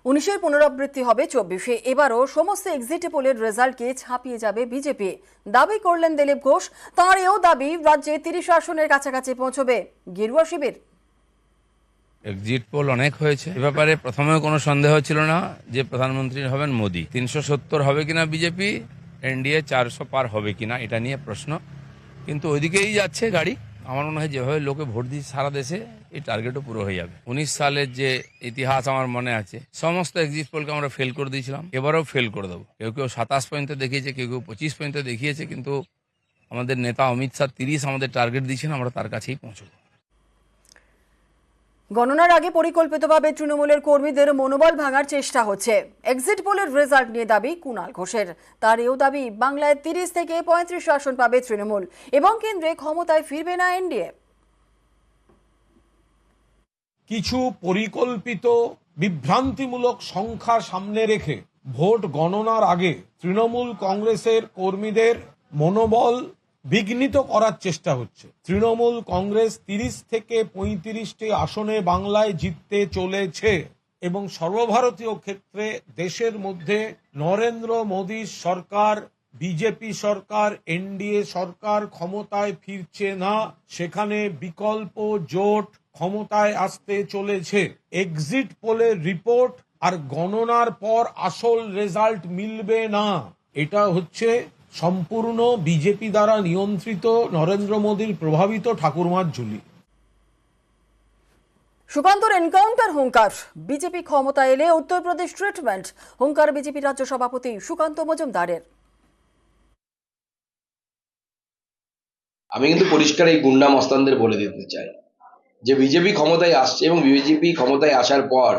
19-এর পুনরাবৃত্তি হবে 24-এ। এবারও সমস্ত এক্সিট পোলের রেজাল্টকে ছাপিয়ে যাবে বিজেপি, দাবি করলেন দিলীপ ঘোষ। তাঁর এও দাবি, রাজ্যে 30 আসনের কাছাকাছি পৌঁছবে গেরুয়া শিবির। এক্সিট পোল অনেক হয়েছে, এ ব্যাপারে প্রথমেও কোনো সন্দেহ ছিল না যে প্রধানমন্ত্রী হবেন মোদী। 370 হবে কিনা বিজেপি, এনডিএ 400 পার হবে কিনা, এটা নিয়ে প্রশ্ন। কিন্তু ওইদিকেই যাচ্ছে গাড়ি। আমার মনে হয় যেভাবে লোকে ভোট দিচ্ছে সারা দেশে, এই টার্গেটও পুরো হয়ে যাবে। 19 সালের যে ইতিহাস আমার মনে আছে, সমস্ত এক্সিট পোলকে আমরা ফেল করে দিয়েছিলাম, এবারেও ফেল করে দেবো। কেউ কেউ 27 পর্যন্ত দেখিয়েছে, কেউ কেউ 25 পর্যন্ত দেখিয়েছে, কিন্তু আমাদের নেতা অমিত শাহ 30 আমাদের টার্গেট দিয়েছেন, আমরা তার কাছেই পৌঁছবো। গণনার আগে পরিকল্পিতভাবে তৃণমূলের কর্মীদের মনোবল ভাঙার চেষ্টা হচ্ছে, এক্সিট পোলের রেজাল্ট নিয়ে দাবি কুণাল ঘোষের। তার এও দাবি, বাংলায় 30 থেকে 35 আসন পাবে তৃণমূল এবং কেন্দ্রে ক্ষমতায় ফিরবে না এনডিএ। কিছু পরিকল্পিত বিভ্রান্তিমূলক সংখ্যা সামনে রেখে ভোট গণনার আগে তৃণমূল কংগ্রেসের কর্মীদের মনোবল বিঘ্নিত করার চেষ্টা হচ্ছে। তৃণমূল কংগ্রেস 30 থেকে 35টি আসনে বাংলায় জিততে চলেছে এবং সর্বভারতীয় ক্ষেত্রে দেশের মধ্যে নরেন্দ্র মোদীর সরকার, বিজেপি সরকার, এনডিএ সরকার ক্ষমতায় ফিরছে না, সেখানে বিকল্প জোট ক্ষমতায় আসতে চলেছে। এক্সিট পোলের রিপোর্ট আর গণনার পর আসল রেজাল্ট মিলবে না। এটা হচ্ছে সম্পূর্ণ বিজেপি দ্বারা নিয়ন্ত্রিত, নরেন্দ্র মোদীর প্রভাবিত ঠাকুরমার ঝুলি। সুকান্তর এনকাউন্টার হুঙ্কার, বিজেপি ক্ষমতা এলে উত্তরপ্রদেশ ট্রিটমেন্ট, হুঙ্কার বিজেপি রাজ্য সভাপতি সুকান্ত মজুমদারের। আমি কিন্তু পরিষ্কার এই গুন্ডা মস্তানদের বলে দিতে চাই যে বিজেপি ক্ষমতায় আসছে এবং বিজেপি ক্ষমতায় আসার পর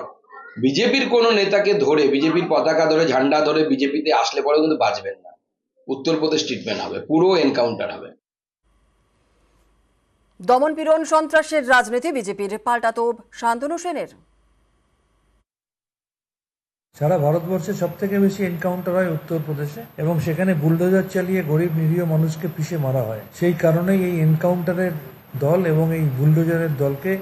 বিজেপির কোনো নেতাকে ধরে, বিজেপির পতাকা ধরে, ঝান্ডা ধরে বিজেপিতে আসলে পরেও কিন্তু বাঁচবেন না। উত্তরপ্রদেশ ট্রিটমেন্ট হবে, পুরো এনকাউন্টার হবে। দমনপীড়ন, সন্ত্রাসের রাজনীতি বিজেপির, পাল্টা তোপ শান্তনু সেনের। সারা ভারতবর্ষে সব থেকে বেশি এনকাউন্টার হয় উত্তরপ্রদেশে এবং সেখানে বুলডোজার চালিয়ে গরিব নিরীহ মানুষকে পিষে মারা হয়। সেই কারণেই এই এনকাউন্টারের দল এবং এই বুলডোজারের দলকে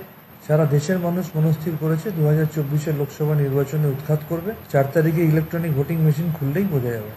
সারা দেশের মানুষ মনস্থির করেছে 2024-এর লোকসভা নির্বাচনে উৎখাত করবে। 4 তারিখে ইলেকট্রনিক ভোটিং মেশিন খুললেই বোঝা যাবে।